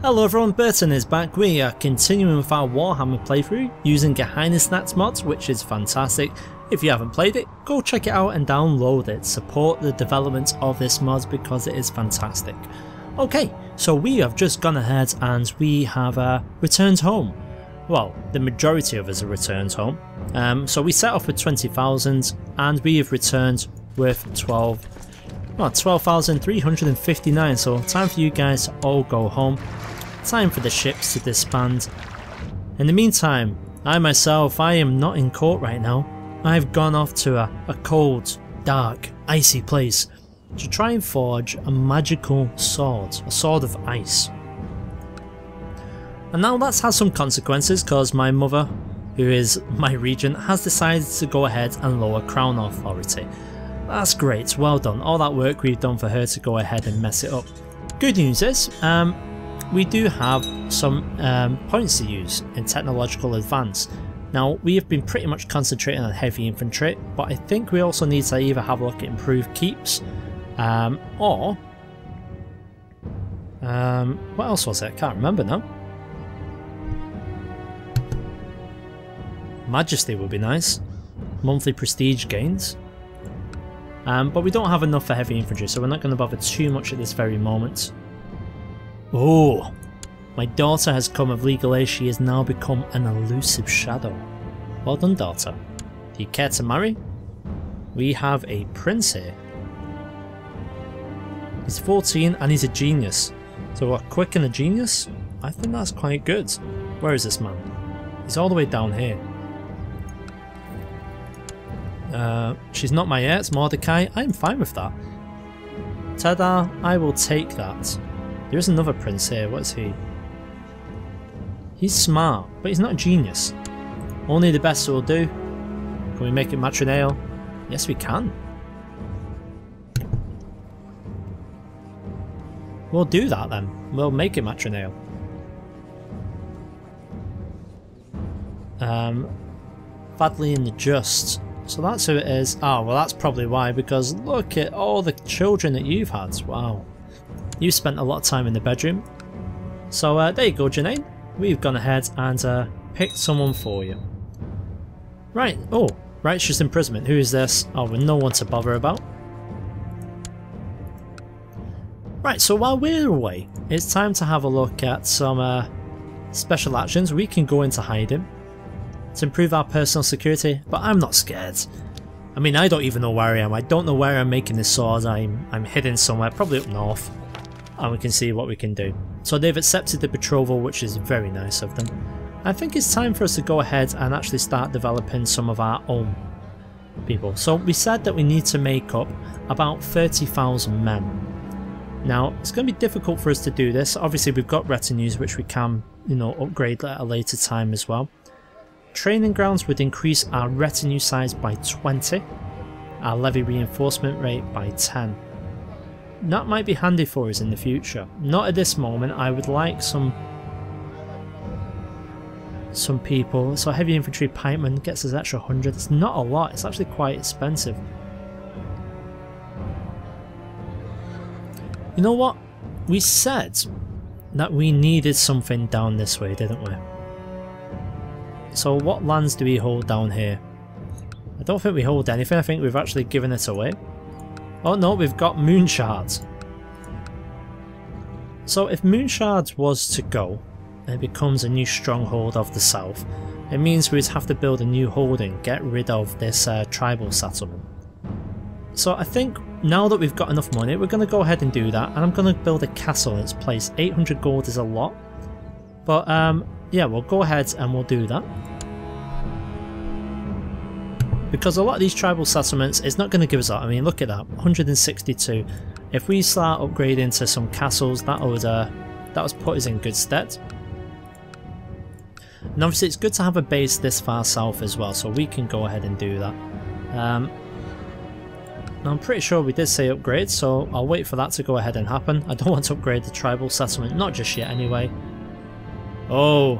Hello everyone, Burton is back. We are continuing with our Warhammer playthrough using Geheimnisnacht mods, which is fantastic. If you haven't played it, go check it out and download it. Support the development of this mod because it is fantastic. Okay, so we have just gone ahead and we have returned home. Well, the majority of us have returned home. So we set off with 20,000 and we have returned with 12,359, so time for you guys to all go home. Time for the ships to disband. In the meantime, I am not in court right now. I've gone off to a cold, dark, icy place to try and forge a magical sword, a sword of ice. And now that's had some consequences because my mother, who is my regent, has decided to go ahead and lower crown authority. That's great, well done, all that work we've done for her to go ahead and mess it up. Good news is, we do have some points to use in technological advance. Now we have been pretty much concentrating on heavy infantry, but I think we also need to either have a look at improved keeps, or what else was it? I can't remember now. Majesty would be nice. Monthly prestige gains. But we don't have enough for heavy infantry, so we're not going to bother too much at this very moment. Oh, my daughter has come of legal age. She has now become an elusive shadow. Well done, daughter. Do you care to marry? We have a prince here. He's 14 and he's a genius. So what, quick and a genius? I think that's quite good. Where is this man? He's all the way down here. She's not my heir, it's Mordecai. I'm fine with that. Ta-da, I will take that. There is another prince here, what is he? He's smart, but he's not a genius. Only the best will do. Can we make it matronale? Yes we can. We'll do that then. We'll make it matronale. Badly in the just. So that's who it is. Oh, well that's probably why, because look at all the children that you've had. Wow. You spent a lot of time in the bedroom. So there you go, Janine. We've gone ahead and picked someone for you. Right, oh, righteous imprisonment. Who is this? Oh, we're no one to bother about. Right, so while we're away, it's time to have a look at some special actions. We can go into hiding to improve our personal security, but I'm not scared. I mean, I don't even know where I am. I don't know where I'm making this sword. I'm hidden somewhere, probably up north, and we can see what we can do. So they've accepted the betrothal, which is very nice of them. I think it's time for us to go ahead and actually start developing some of our own people. So we said that we need to make up about 30,000 men. Now, it's going to be difficult for us to do this. Obviously, we've got retinues, which we can, upgrade at a later time as well. Training grounds would increase our retinue size by 20, our levy reinforcement rate by 10. That might be handy for us in the future. Not at this moment. I would like some people. So heavy infantry pikeman gets us extra 100. It's not a lot. It's actually quite expensive. You know what? We said that we needed something down this way, didn't we? So what lands do we hold down here? I don't think we hold anything. I think we've actually given it away. Oh no, we've got Moonshards. So if Moonshards was to go, and it becomes a new stronghold of the south, it means we'd have to build a new holding, get rid of this tribal settlement. So I think now that we've got enough money, we're going to go ahead and do that, and I'm going to build a castle in its place. 800 gold is a lot, but yeah, we'll go ahead and we'll do that. Because a lot of these tribal settlements, it's not going to give us that. I mean, look at that, 162. If we start upgrading to some castles, that would put us in good stead. And obviously it's good to have a base this far south as well, so we can go ahead and do that. I'm pretty sure we did say upgrade, so I'll wait for that to go ahead and happen. I don't want to upgrade the tribal settlement, not just yet anyway. Oh,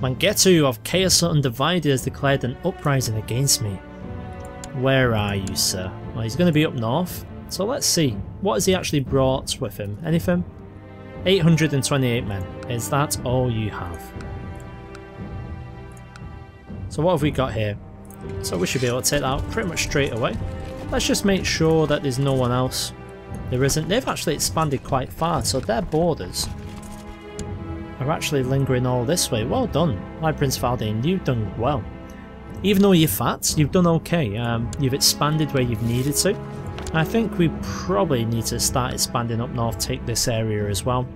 Mangetu of Chaos Undivided has declared an uprising against me. Where are you, sir? Well, he's going to be up north, so let's see. What has he actually brought with him? Anything? 828 men. Is that all you have? So what have we got here? So we should be able to take that out pretty much straight away. Let's just make sure that there's no one else. There isn't. They've actually expanded quite far, so their borders are actually lingering all this way. Well done, my Prince Valdine, you've done well. Even though you're fat, you've done okay. You've expanded where you've needed to. I think we probably need to start expanding up north, take this area as well.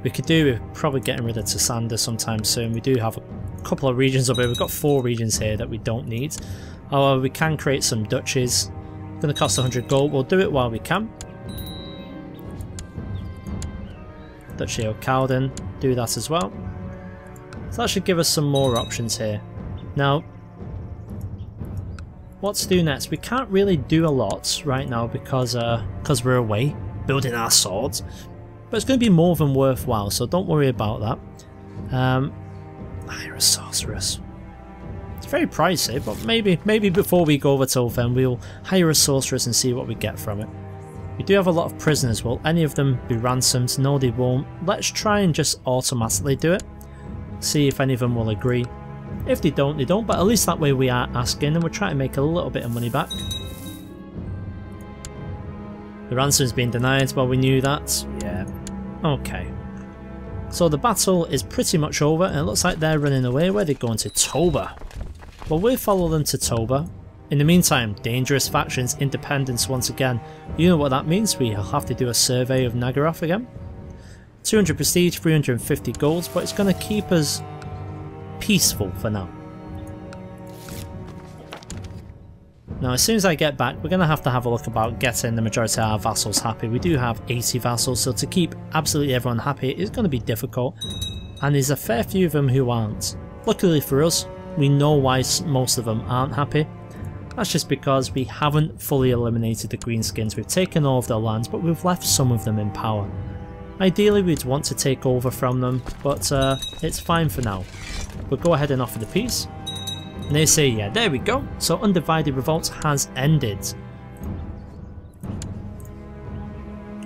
We could do with probably getting rid of Crusader sometime soon. We do have a couple of regions over here. We've got 4 regions here that we don't need. However, we can create some duchies. It's going to cost 100 gold. We'll do it while we can. Duchy of Cowden, do that as well. So that should give us some more options here. Now, what to do next? We can't really do a lot right now because we're away building our swords. But it's going to be more than worthwhile, so don't worry about that. Hire a sorceress. It's very pricey, but maybe before we go over till then, we'll hire a sorceress and see what we get from it. We do have a lot of prisoners. Will any of them be ransomed? No, they won't. Let's try and just automatically do it. See if any of them will agree. If they don't, they don't, but at least that way we are asking and we're trying to make a little bit of money back. The ransom's been denied, well we knew that. Yeah. Okay. So the battle is pretty much over and it looks like they're running away. Where are they going to? Toba. Well, we'll follow them to Toba. In the meantime, dangerous factions, independence once again. You know what that means, we'll have to do a survey of Nagaroth again. 200 prestige, 350 gold, but it's going to keep us peaceful for now. Now as soon as I get back, we're going to have a look about getting the majority of our vassals happy. We do have 80 vassals, so to keep absolutely everyone happy is going to be difficult. And there's a fair few of them who aren't. Luckily for us, we know why most of them aren't happy. That's just because we haven't fully eliminated the greenskins. We've taken all of their lands, but we've left some of them in power. Ideally we'd want to take over from them, but it's fine for now. We'll go ahead and offer the peace. And they say, yeah, there we go. So Undivided Revolt has ended.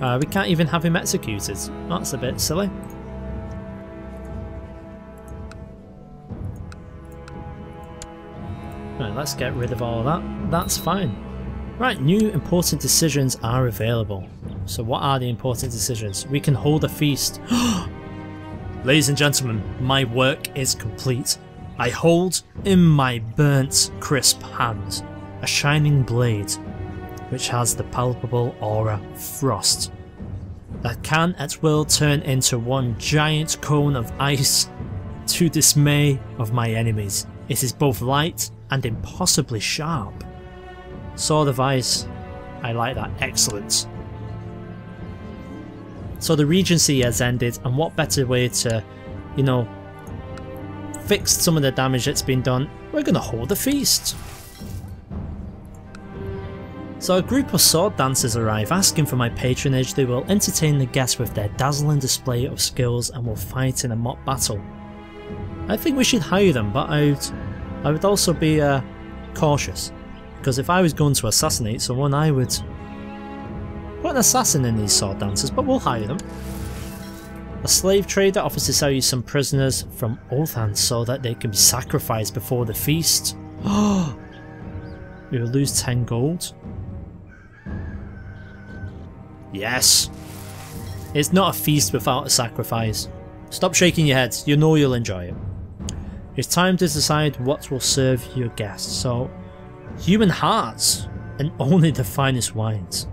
We can't even have him executed. That's a bit silly. Right, let's get rid of all of that. That's fine. Right, new important decisions are available. So what are the important decisions? We can hold a feast. Ladies and gentlemen, my work is complete. I hold in my burnt, crisp hand a shining blade which has the palpable aura frost that can at will turn into one giant cone of ice to dismay of my enemies. It is both light and impossibly sharp. Sword of Ice, I like that, excellent. So the Regency has ended, and what better way to, you know, fix some of the damage that's been done? We're going to hold a feast. So a group of sword dancers arrive asking for my patronage. They will entertain the guests with their dazzling display of skills and will fight in a mock battle. I think we should hire them, but I would also be cautious, because if I was going to assassinate someone, I would put an assassin in these sword dancers, but we'll hire them. A slave trader offers to sell you some prisoners from Othan so that they can be sacrificed before the feast. Oh, we will lose 10 gold. Yes. It's not a feast without a sacrifice. Stop shaking your heads, you know you'll enjoy it. It's time to decide what will serve your guests. So, human hearts and only the finest wines.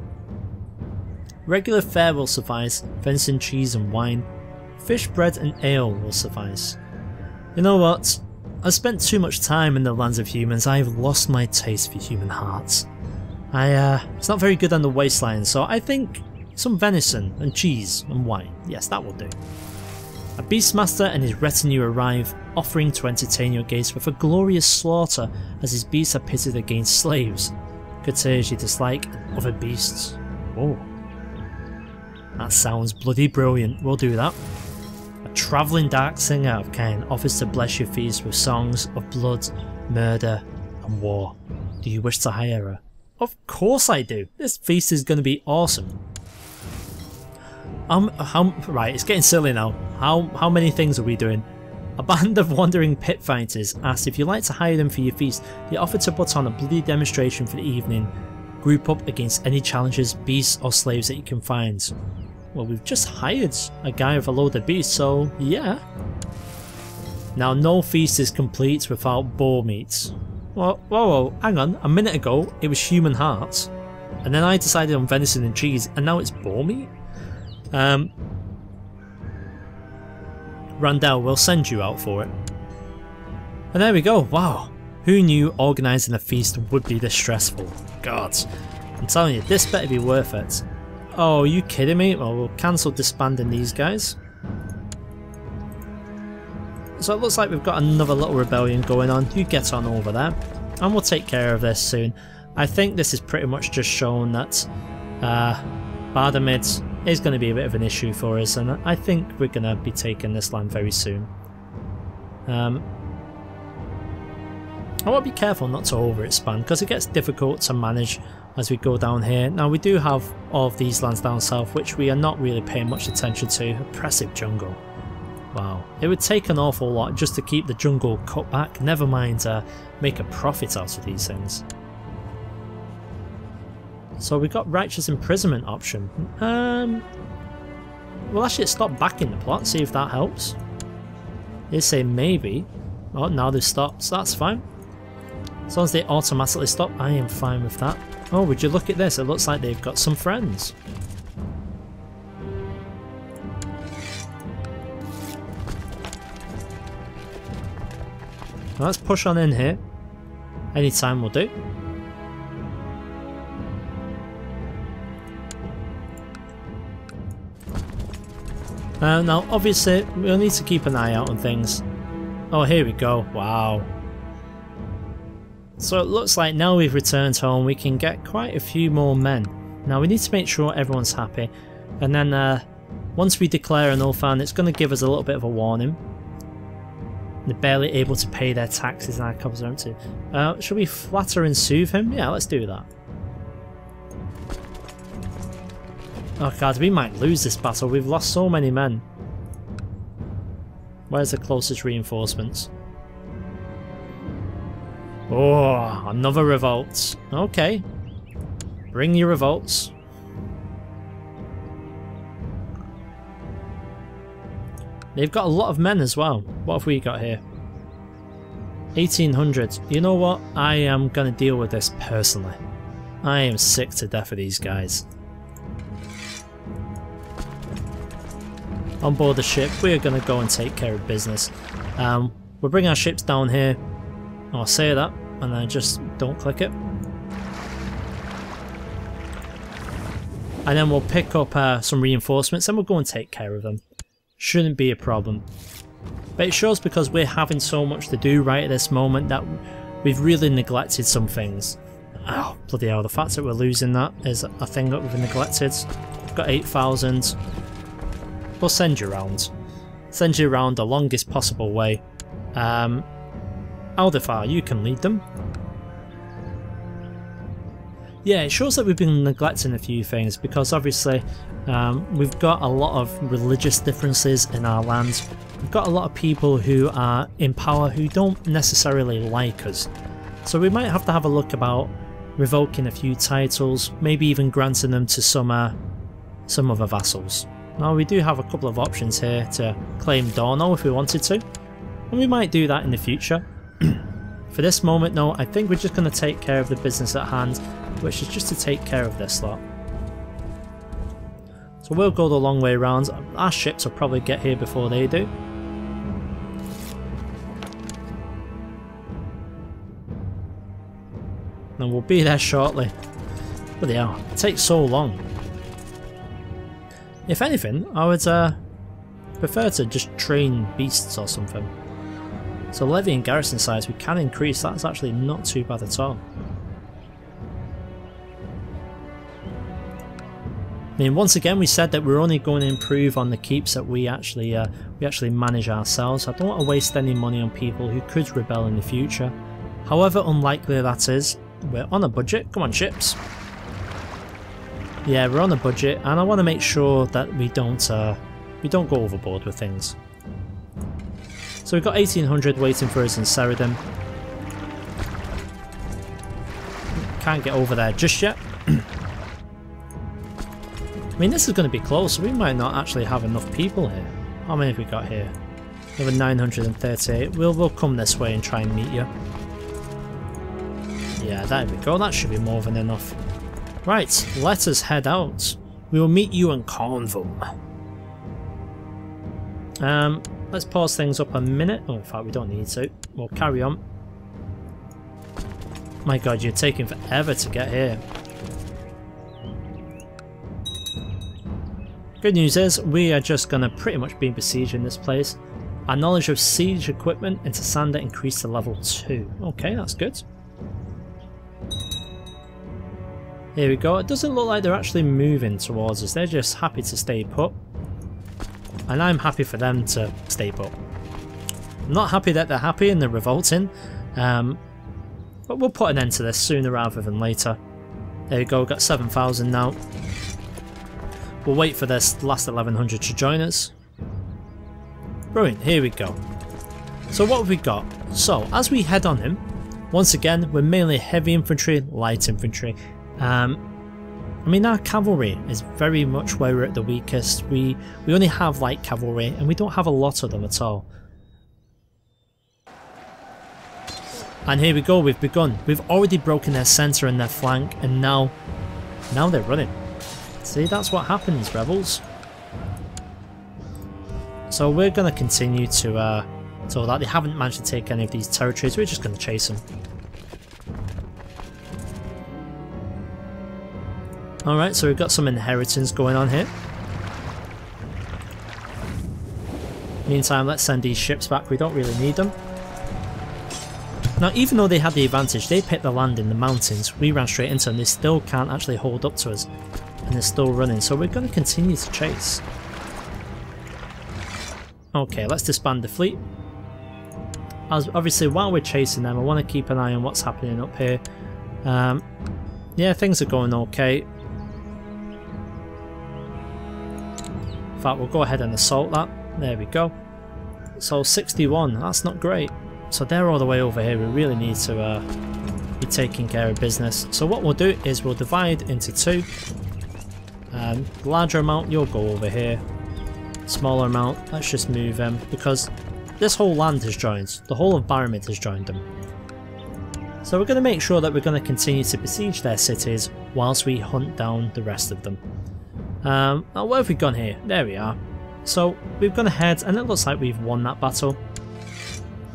Regular fare will suffice, venison, cheese and wine. Fish, bread and ale will suffice. You know what? I've spent too much time in the lands of humans. I've lost my taste for human hearts. It's not very good on the waistline, so I think some venison and cheese and wine. Yes, that will do. A beastmaster and his retinue arrive, offering to entertain your gaze with a glorious slaughter as his beasts are pitted against slaves. Courtesy dislike other beasts. Oh. That sounds bloody brilliant, we'll do that. A travelling dark singer of Cain offers to bless your feast with songs of blood, murder and war. Do you wish to hire her? Of course I do, this feast is going to be awesome. Right, it's getting silly now. How many things are we doing? A band of wandering pit fighters asked if you'd like to hire them for your feast. They offered to put on a bloody demonstration for the evening. Group up against any challenges, beasts or slaves that you can find. Well, we've just hired a guy with a load of beasts, so yeah. Now, no feast is complete without boar meat. Well, whoa, hang on. A minute ago, it was human hearts. And then I decided on venison and cheese, and now it's boar meat? Randall, we'll send you out for it. And there we go. Wow. Who knew organising a feast would be this stressful? God. I'm telling you, this better be worth it. Oh, are you kidding me? Well, we'll cancel disbanding these guys. So it looks like we've got another little rebellion going on. You get on over there. And we'll take care of this soon. I think this is pretty much just showing that Bardamid is going to be a bit of an issue for us, and I think we're going to be taking this land very soon. I want to be careful not to overexpand because it gets difficult to manage as we go down here. Now we do have all of these lands down south which we are not really paying much attention to. Oppressive jungle. Wow. It would take an awful lot just to keep the jungle cut back, never mind make a profit out of these things. So we've got righteous imprisonment option. Well, actually stop back in the plot, see if that helps. They say maybe. Oh, now they've stopped, so that's fine. As long as they automatically stop, I am fine with that. Oh, would you look at this? It looks like they've got some friends. Let's push on in here. Anytime will do. Now, obviously, we'll need to keep an eye out on things. Oh, here we go. Wow. So it looks like now we've returned home, we can get quite a few more men. Now, we need to make sure everyone's happy. And then, once we declare an Ulfan, it's going to give us a little bit of a warning. They're barely able to pay their taxes and our cops are empty. Should we flatter and soothe him? Yeah, let's do that. Oh god, we might lose this battle. We've lost so many men. Where's the closest reinforcements? Oh, another revolt. Okay. Bring your revolts. They've got a lot of men as well. What have we got here? 1800. You know what? I am going to deal with this personally. I am sick to death of these guys. On board the ship, we're going to go and take care of business. We'll bring our ships down here. I'll say that, and then just don't click it. And then we'll pick up some reinforcements and we'll go and take care of them. Shouldn't be a problem. But it shows because we're having so much to do right at this moment that we've really neglected some things. Oh, bloody hell, the fact that we're losing that is a thing that we've neglected. We've got 8,000. We'll send you around. Send you around the longest possible way. Aldefar, you can lead them. Yeah, it shows that we've been neglecting a few things because obviously we've got a lot of religious differences in our land. We've got a lot of people who are in power who don't necessarily like us. So we might have to have a look about revoking a few titles, maybe even granting them to some other vassals. Now we do have a couple of options here to claim Dorno if we wanted to, and we might do that in the future. For this moment though, I think we're just going to take care of the business at hand, which is just to take care of this lot. So we'll go the long way around. Our ships will probably get here before they do. And we'll be there shortly. Bloody hell, it takes so long. If anything, I would prefer to just train beasts or something. So levy and garrison size we can increase, that's actually not too bad at all. I mean, once again we said that we're only going to improve on the keeps that we actually manage ourselves. I don't want to waste any money on people who could rebel in the future. However unlikely that is, we're on a budget. Come on ships. Yeah, we're on a budget, and I want to make sure that we don't go overboard with things. So we've got 1800 waiting for us in Ceridon. Can't get over there just yet. I mean, this is going to be close, so we might not actually have enough people here. How many have we got here? We have 938. We'll come this way and try and meet you. Yeah, there we go. That should be more than enough. Right, let us head out. We will meet you in Cornwall. Let's pause things up a minute. Oh, in fact, we don't need to. We'll carry on. My god, you're taking forever to get here. Good news is, we are just going to pretty much be besieging this place. Our knowledge of siege equipment into Sander increased to level 2. Okay, that's good. Here we go. It doesn't look like they're actually moving towards us. They're just happy to stay put. And I'm happy for them to stay put. I'm not happy that they're happy and they're revolting. But we'll put an end to this sooner rather than later. There we go, got 7,000 now. We'll wait for this last 1100 to join us. Brilliant, here we go. So what have we got? So, as we head on him, once again, we're mainly heavy infantry, light infantry. I mean, our cavalry is very much where we're at the weakest. We only have light cavalry, and we don't have a lot of them at all. And here we go, we've begun. We've already broken their centre and their flank, and now they're running. See, that's what happens, rebels. So we're going to continue to, so that they haven't managed to take any of these territories, we're just going to chase them. Alright, so we've got some inheritance going on here. Meantime, let's send these ships back, we don't really need them. Now, even though they had the advantage, they picked the land in the mountains, we ran straight into them, they still can't actually hold up to us. And they're still running, so we're going to continue to chase. Okay, let's disband the fleet. As obviously, while we're chasing them, I want to keep an eye on what's happening up here. Yeah, things are going okay. In fact, we'll go ahead and assault that. There we go. So 61, that's not great. So they're all the way over here, we really need to be taking care of business. So what we'll do is we'll divide into two. The larger amount, you'll go over here. Smaller amount, let's just move them, because this whole land has joined. The whole of Baromid has joined them. So we're going to make sure that we're going to continue to besiege their cities whilst we hunt down the rest of them. Now where have we gone here? There we are. So we've gone ahead and it looks like we've won that battle.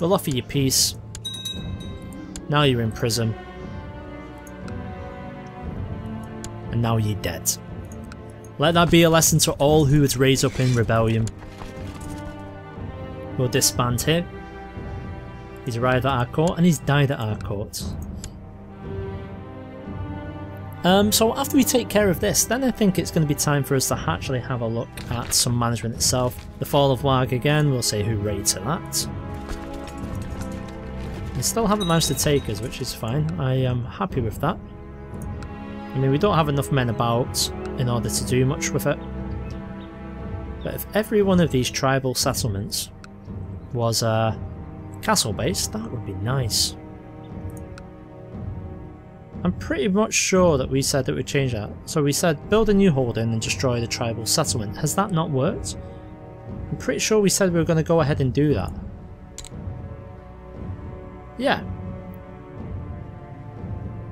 We'll offer you peace. Now you're in prison. And now you're dead. Let that be a lesson to all who would raise up in rebellion. We'll disband here. He's arrived at our court and he's died at our court. So after we take care of this, then I think it's going to be time for us to actually have a look at some management itself. The Fall of Warg again, we'll say hooray to that. They still haven't managed to take us, which is fine. I am happy with that. I mean, we don't have enough men about in order to do much with it. But if every one of these tribal settlements was castle based, that would be nice. I'm pretty much sure that we said that we'd change that. So we said build a new holding and destroy the tribal settlement. Has that not worked? I'm pretty sure we said we were going to go ahead and do that. Yeah.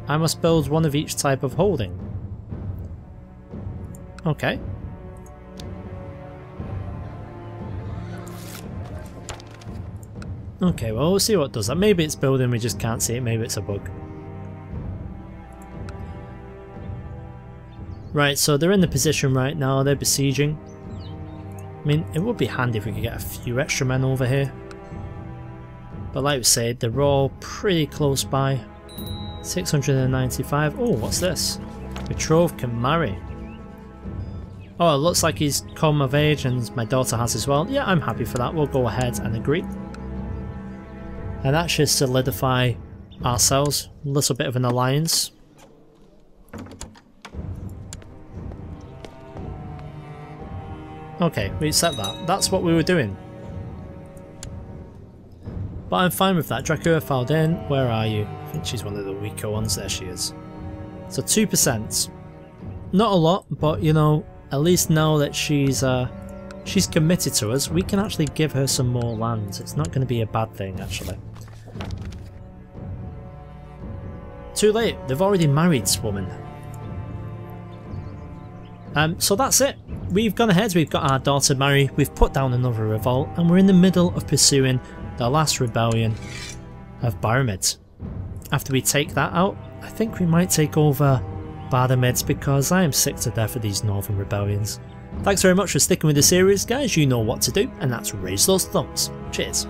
I must build one of each type of holding. Okay. Okay, well, we'll see what does that. Maybe it's building, we just can't see it. Maybe it's a bug. Right, so they're in the position right now. They're besieging. I mean, it would be handy if we could get a few extra men over here. But like we said, they're all pretty close by. 695. Oh, what's this? Betrothed can marry. Oh, it looks like he's come of age and my daughter has as well. Yeah, I'm happy for that. We'll go ahead and agree. And that should solidify ourselves. A little bit of an alliance. Okay, we accept that. That's what we were doing. But I'm fine with that. Dracula filed in. Where are you? I think she's one of the weaker ones. There she is. So 2%. Not a lot, but you know, at least now that she's committed to us, we can actually give her some more lands. It's not going to be a bad thing, actually. Too late. They've already married this woman. So that's it. We've gone ahead. We've got our daughter married. We've put down another revolt, and we're in the middle of pursuing the last rebellion of Baramid. After we take that out, I think we might take over Baramid because I am sick to death of these northern rebellions. Thanks very much for sticking with the series, guys. You know what to do, and that's raise those thumbs. Cheers.